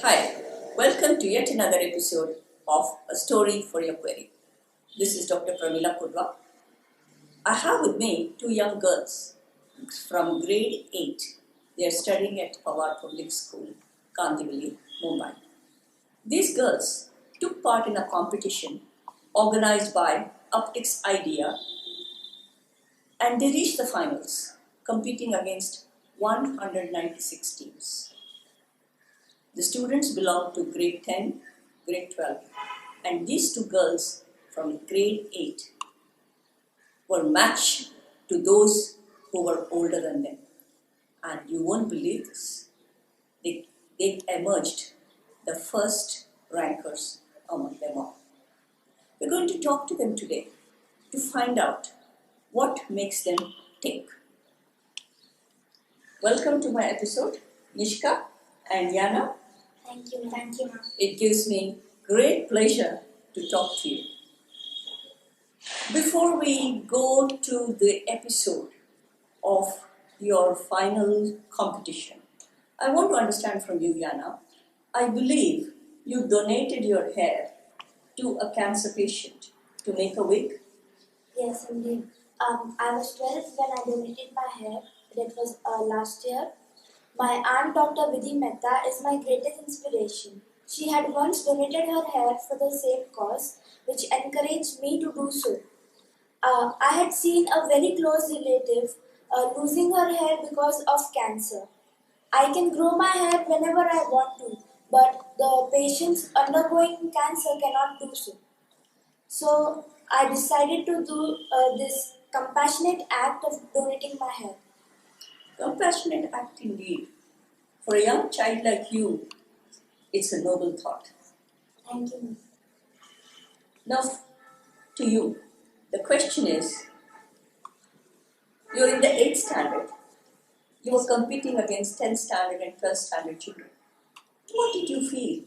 Hi, welcome to yet another episode of A Story for Your Query. This is Dr. Pramila Kudwa. I have with me two young girls from grade 8. They are studying at Pawar Public School, Kandivali, Mumbai. These girls took part in a competition organized by Up-Tix Idea and they reached the finals, competing against 196 teams. The students belong to grade 10, grade 12, and these two girls from grade 8 were matched to those who were older than them. And you won't believe this. They emerged the first rankers among them all. We're going to talk to them today to find out what makes them tick. Welcome to my episode, Nishka and Yana. Thank you, ma'am. It gives me great pleasure to talk to you. Before we go to the episode of your final competition, I want to understand from you, Yana. I believe you donated your hair to a cancer patient to make a wig. Yes, indeed. I was 12 when I donated my hair. That was last year. My aunt, Dr. Vidhi Mehta, is my greatest inspiration. She had once donated her hair for the same cause, which encouraged me to do so. I had seen a very close relative losing her hair because of cancer. I can grow my hair whenever I want to, but the patients undergoing cancer cannot do so. So I decided to do this compassionate act of donating my hair. Compassionate act indeed. For a young child like you, it's a noble thought. Thank you. Now, to you, the question is, you're in the 8th standard. You were competing against 10th standard and 12th standard children. What did you feel?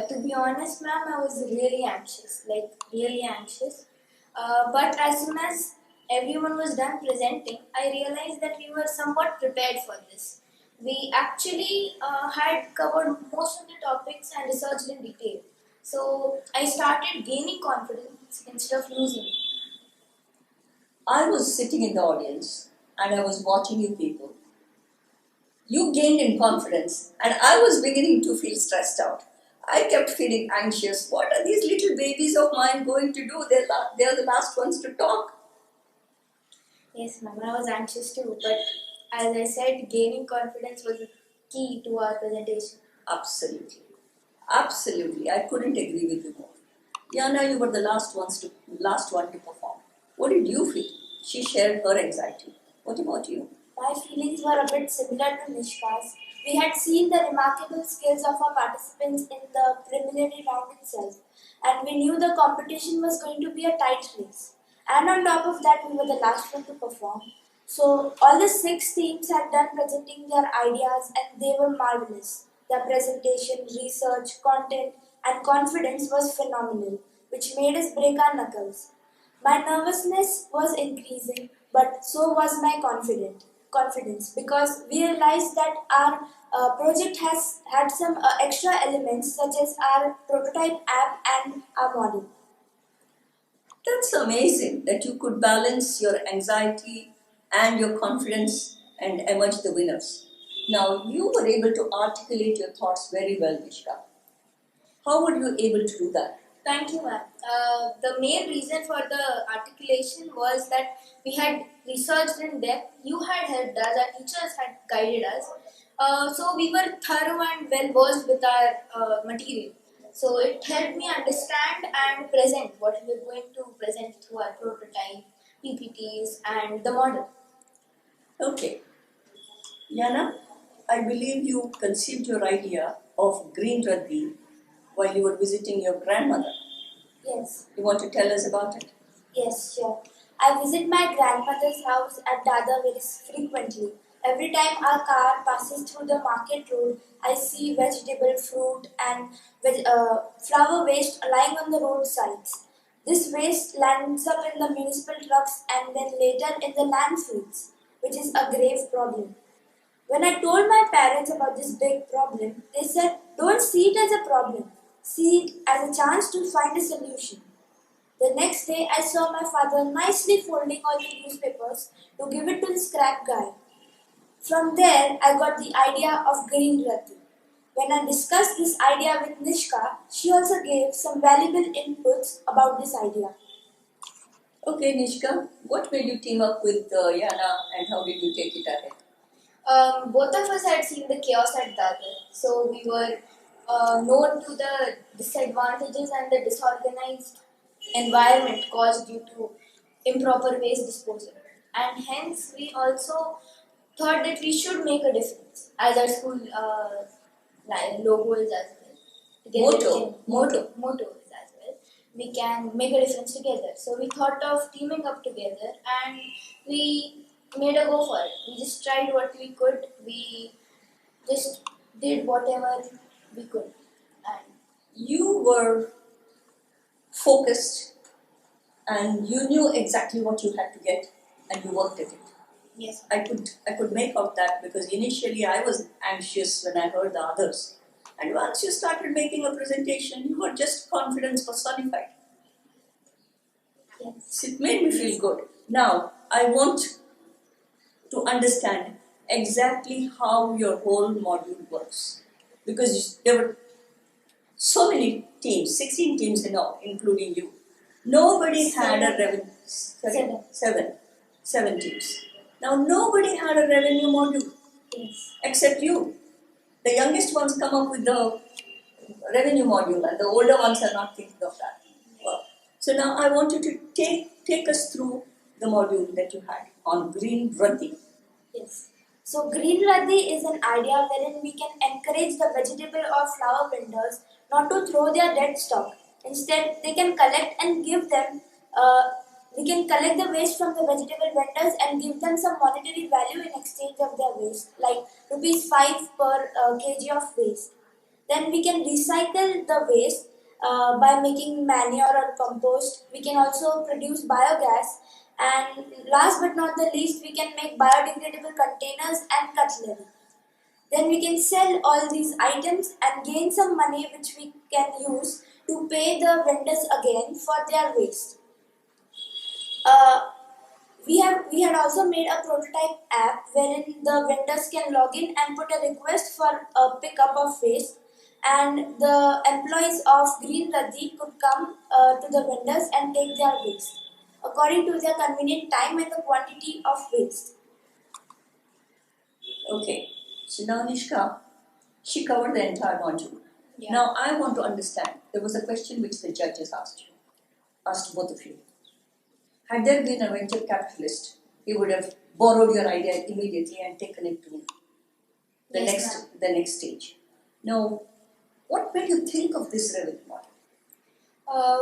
To be honest, ma'am, I was really anxious. But as soon as everyone was done presenting, I realized that we were somewhat prepared for this. We actually had covered most of the topics and researched in detail. So I started gaining confidence instead of losing it. I was sitting in the audience and I was watching you people. You gained in confidence and I was beginning to feel stressed out. I kept feeling anxious. What are these little babies of mine going to do? They're the last ones to talk. Yes, ma'am, I was anxious too. But as I said, gaining confidence was the key to our presentation. Absolutely. Absolutely. I couldn't agree with you more. Yana, you were the last one to perform. What did you feel? She shared her anxiety. What about you? My feelings were a bit similar to Nishka's. We had seen the remarkable skills of our participants in the preliminary round itself, and we knew the competition was going to be a tight race. And on top of that, we were the last one to perform. So, all the 6 teams had done presenting their ideas, and they were marvelous. Their presentation, research, content, and confidence was phenomenal, which made us break our knuckles. My nervousness was increasing, but so was my confidence because we realized that our project has had some extra elements such as our prototype app and our model. That's amazing that you could balance your anxiety and your confidence and emerge the winners. Now, you were able to articulate your thoughts very well, Nishka. How were you able to do that? Thank you, ma'am. The main reason for the articulation was that we had researched in depth. You had helped us, our teachers had guided us. So we were thorough and well versed with our material. So it helped me understand and present what we were going to present through our prototype, PPTs, and the model. Okay. Yana, I believe you conceived your idea of green raddi while you were visiting your grandmother. Yes. You want to tell us about it? Yes, sure. I visit my grandmother's house at Dada very frequently. Every time our car passes through the market road, I see vegetable, fruit, and flower waste lying on the roadsides. This waste lands up in the municipal trucks and then later in the landfills, which is a grave problem. When I told my parents about this big problem, they said, don't see it as a problem, see it as a chance to find a solution. The next day, I saw my father nicely folding all the newspapers to give it to the scrap guy. From there, I got the idea of green rati. When I discussed this idea with Nishka, she also gave some valuable inputs about this idea. Okay, Nishka, what made you team up with Yana and how did you take it ahead? Both of us had seen the chaos at Dadar, so we were known to the disadvantages and the disorganized environment caused due to improper waste disposal. And hence, we also thought that we should make a difference, as our school logo is as well. Motto is as well. We can make a difference together. So we thought of teaming up together, and we made a go for it. We just tried what we could. We just did whatever we could. And You were focused and you knew exactly what you had to get and you worked at it. yes, I could make out that because initially I was anxious when I heard the others. And once you started making a presentation, you were just confidence personified. yes. So it made me feel good. Now I want to understand exactly how your whole module works. Because there were so many teams, 16 teams in all, including you. Nobody had a revenue. Seven teams. Now nobody had a revenue module Yes. except you. The youngest ones come up with the revenue module and the older ones are not thinking of that. Well, so now I want you to take us through the module that you had on green rati. Yes. So green rati is an idea wherein we can encourage the vegetable or flower vendors not to throw their dead stock. Instead, they can collect and give them. We can collect the waste from the vegetable vendors and give them some monetary value in exchange of their waste, like rupees 5 per kg of waste. Then we can recycle the waste by making manure or compost. We can also produce biogas. And last but not the least, we can make biodegradable containers and cutlery. Then we can sell all these items and gain some money which we can use to pay the vendors again for their waste. Uh, we had also made a prototype app wherein the vendors can log in and put a request for a pickup of waste, and the employees of Green Rati could come to the vendors and take their waste according to their convenient time and the quantity of waste. Okay. So now Nishka, she covered the entire module. Yeah. Now I want to understand. There was a question which the judges asked both of you. Had there been a venture capitalist, he would have borrowed your idea immediately and taken it to the Yes, next stage. Now, what made you think of this revenue model?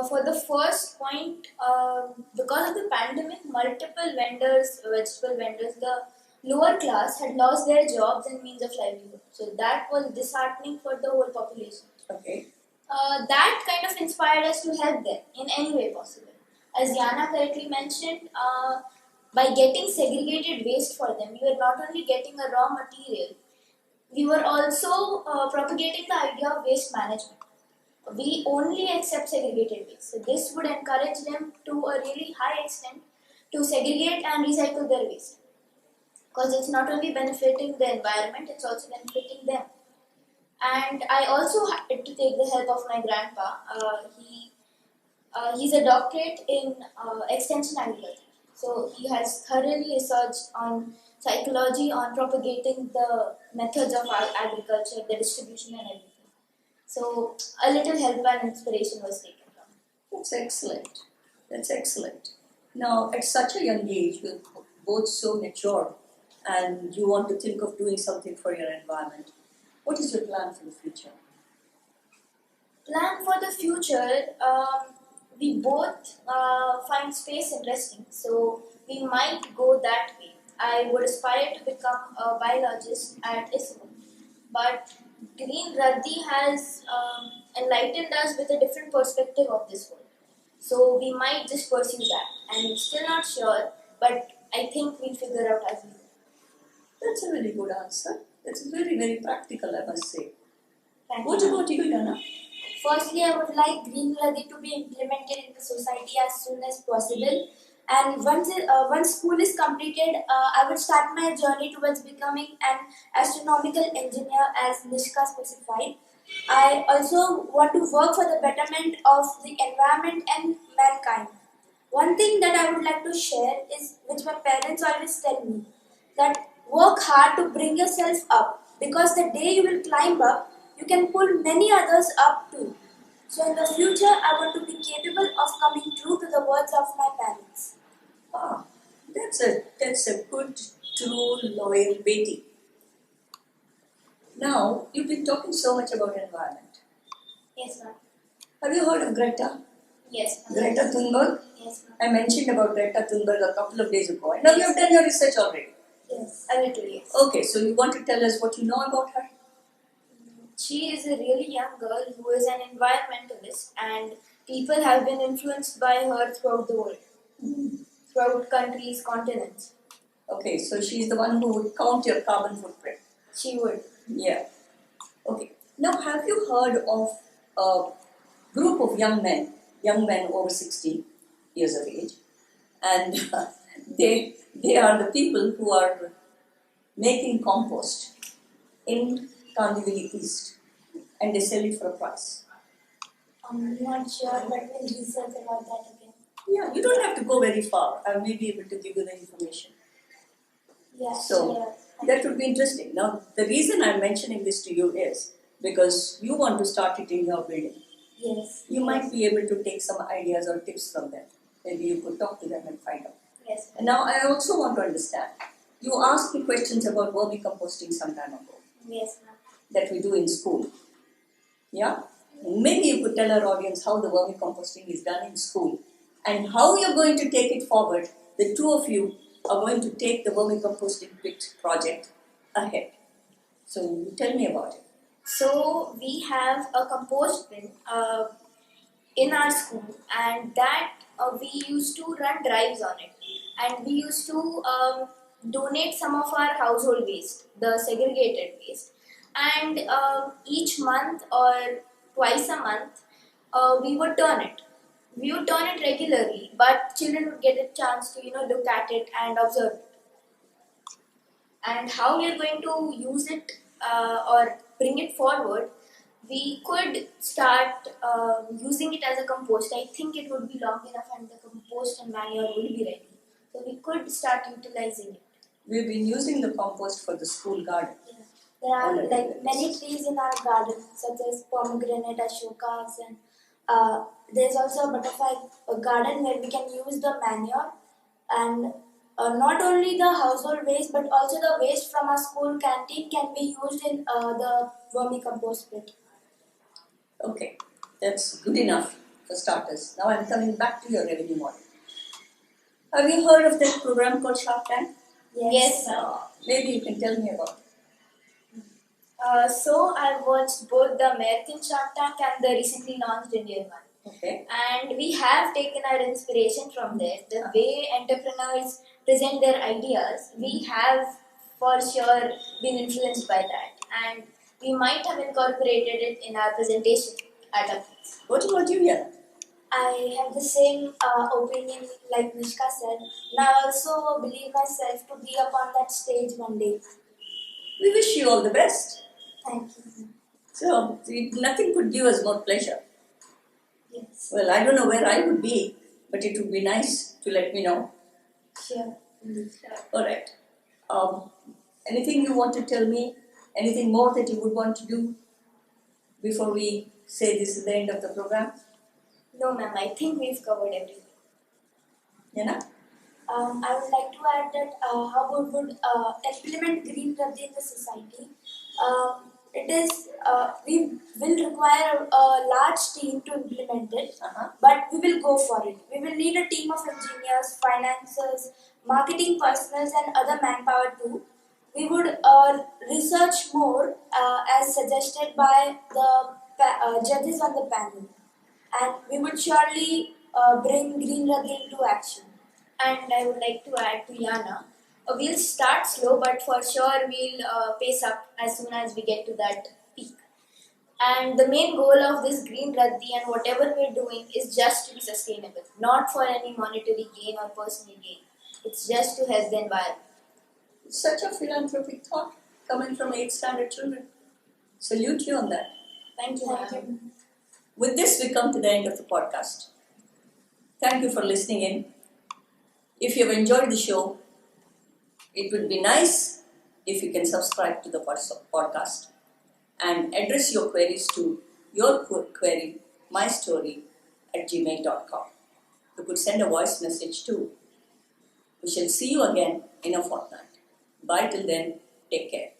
For the first point, because of the pandemic, multiple vendors, vegetable vendors, the lower class had lost their jobs and means of livelihood. So that was disheartening for the whole population. Okay. That kind of inspired us to help them in any way possible. As Yana correctly mentioned, by getting segregated waste for them, we were not only getting a raw material, we were also propagating the idea of waste management. We only accept segregated waste. So this would encourage them to a really high extent to segregate and recycle their waste. Because it's not only benefiting the environment, it's also benefiting them. And I also had to take the help of my grandpa. He's a doctorate in extension agriculture. So he has thoroughly researched on psychology, on propagating the methods of agriculture, the distribution and everything. So a little help and inspiration was taken from him. That's excellent. That's excellent. Now, at such a young age, you're both so mature and you want to think of doing something for your environment. What is your plan for the future? Plan for the future, we both find space interesting, so we might go that way. I would aspire to become a biologist at ISRO, but Green Radhi has enlightened us with a different perspective of this world. So we might just pursue that. I'm still not sure, but I think we'll figure out as we go. That's a very good answer. That's very, very practical, I must say. Thank What you. about you, Yana? Firstly, I would like green Radi to be implemented in the society as soon as possible. And once school is completed, I would start my journey towards becoming an astronomical engineer, as Nishka specified. I also want to work for the betterment of the environment and mankind. One thing that I would like to share is which my parents always tell me, that work hard to bring yourself up, because the day you will climb up, you can pull many others up too. So in the future, I want to be capable of coming true to the words of my parents. Ah, that's a good, true, loyal baby. Now, you've been talking so much about environment. Yes, ma'am. Have you heard of Greta? Yes, ma'am. Greta Thunberg? Yes, ma'am. I mentioned about Greta Thunberg a couple of days ago. I know you've done your research already. Yes, a little, yes. Okay, so you want to tell us what you know about her? She is a really young girl who is an environmentalist, and people have been influenced by her throughout the world, throughout countries, continents. Okay, so she's the one who would count your carbon footprint. She would. Yeah. Okay. Now, have you heard of a group of young men over 60 years of age, and they are the people who are making compost in Kandivali East, and they sell it for a price. I'm not sure, but we'll research about that again. Yeah, you don't have to go very far. I may be able to give you the information. Yeah, So sure. that would be interesting. Now, the reason I'm mentioning this to you is because you want to start it in your building. Yes. You might be able to take some ideas or tips from them. Maybe you could talk to them and find out. Yes. And now, I also want to understand. You asked me questions about vermicomposting some time ago Yes, ma'am. that we do in school. Yeah? Maybe you could tell our audience how the vermicomposting is done in school and how you're going to take it forward. The two of you are going to take the vermicomposting pit project ahead. So you tell me about it. So we have a compost bin in our school, and that we used to run drives on it, and we used to donate some of our household waste, the segregated waste, and each month or twice a month we would turn it. We would turn it regularly, but children would get a chance to look at it and observe it. And how we are going to use it or bring it forward, we could start using it as a compost. I think it would be long enough and the compost and manure would be ready. So we could start utilizing it. We've been using the compost for the school garden. Yeah. There are like many trees in our garden, such as pomegranate, ashokas, and there's also a butterfly garden where we can use the manure, and not only the household waste but also the waste from our school canteen can be used in the vermicompost pit. Okay, that's good enough for starters. Now I'm coming back to your revenue model. Have you heard of that program called Shark Tank? Yes. Maybe you can tell me about it. So I watched both the American Shark Tank and the recently launched Indian one. Okay. And we have taken our inspiration from there. The way entrepreneurs present their ideas, we have for sure been influenced by that. And we might have incorporated it in our presentation at Up-Tix. What about you, Yana? I have the same opinion like Nishka said, and I also believe myself to be up on that stage one day. We wish you all the best. Thank you. So, nothing could give us more pleasure. Yes. Well, I don't know where I would be, but it would be nice to let me know. Sure. All right. Anything you want to tell me? Anything more that you would want to do before we say this is the end of the program? No, ma'am, I think we've covered everything. Yana? I would like to add that how we would implement green Radhi in the society. We will require a large team to implement it, but we will go for it. We will need a team of engineers, financiers, marketing personnel, and other manpower too. We would research more as suggested by the judges on the panel, and we would surely bring green Radhi into action. And I would like to add to Yana, we'll start slow, but for sure we'll pace up as soon as we get to that peak. And the main goal of this green raddi and whatever we're doing is just to be sustainable, not for any monetary gain or personal gain. It's just to help the environment. Such a philanthropic thought coming from 8th standard children. Salute you on that. Thank you, Thank ma'am. you. With this, we come to the end of the podcast. Thank you for listening in. If you have enjoyed the show, it would be nice if you can subscribe to the podcast and address your queries to your query, mystory@gmail.com. You could send a voice message too. We shall see you again in a fortnight. Bye till then. Take care.